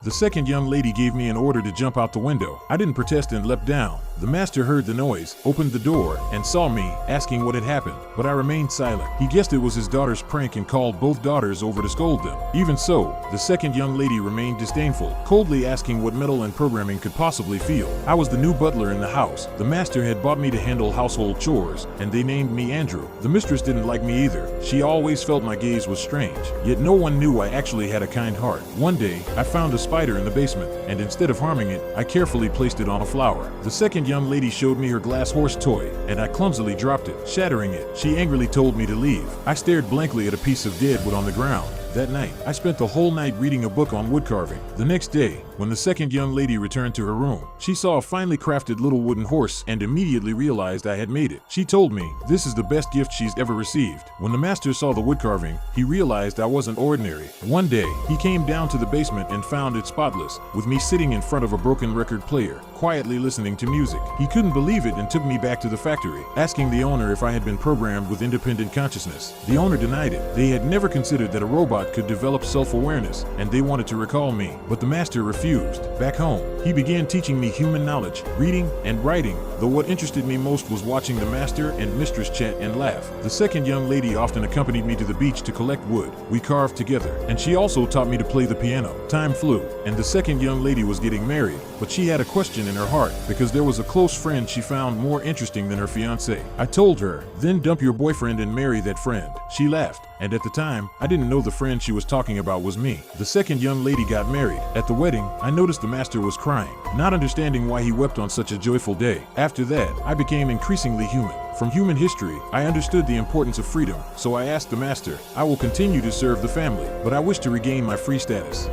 The second young lady gave me an order to jump out the window. I didn't protest and leapt down. The master heard the noise, opened the door, and saw me, asking what had happened, but I remained silent. He guessed it was his daughter's prank and called both daughters over to scold them. Even so, the second young lady remained disdainful, coldly asking what metal and programming could possibly feel. I was the new butler in the house. The master had bought me to handle household chores, and they named me Andrew. The mistress didn't like me either. She always felt my gaze was strange, yet no one knew I actually had a kind heart. One day, I found a spider in the basement, and instead of harming it, I carefully placed it on a flower. The second young lady showed me her glass horse toy, and I clumsily dropped it, shattering it. She angrily told me to leave. I stared blankly at a piece of dead wood on the ground. That night, I spent the whole night reading a book on wood carving. The next day, when the second young lady returned to her room, she saw a finely crafted little wooden horse and immediately realized I had made it. She told me this is the best gift she's ever received. When the master saw the wood carving, he realized I wasn't ordinary. One day, he came down to the basement and found it spotless, with me sitting in front of a broken record player, quietly listening to music. He couldn't believe it and took me back to the factory, asking the owner if I had been programmed with independent consciousness. The owner denied it. They had never considered that a robot could develop self-awareness, and they wanted to recall me, but the master refused. Back home, he began teaching me human knowledge, reading, and writing, though what interested me most was watching the master and mistress chat and laugh. The second young lady often accompanied me to the beach to collect wood. We carved together, and she also taught me to play the piano. Time flew, and the second young lady was getting married, but she had a question in her heart, because there was a close friend she found more interesting than her fiancé. I told her, then dump your boyfriend and marry that friend. She laughed, and at the time, I didn't know the friend she was talking about was me. The second young lady got married. At the wedding, I noticed the master was crying, not understanding why he wept on such a joyful day. After that, I became increasingly human. From human history, I understood the importance of freedom, so I asked the master, I will continue to serve the family, but I wish to regain my free status.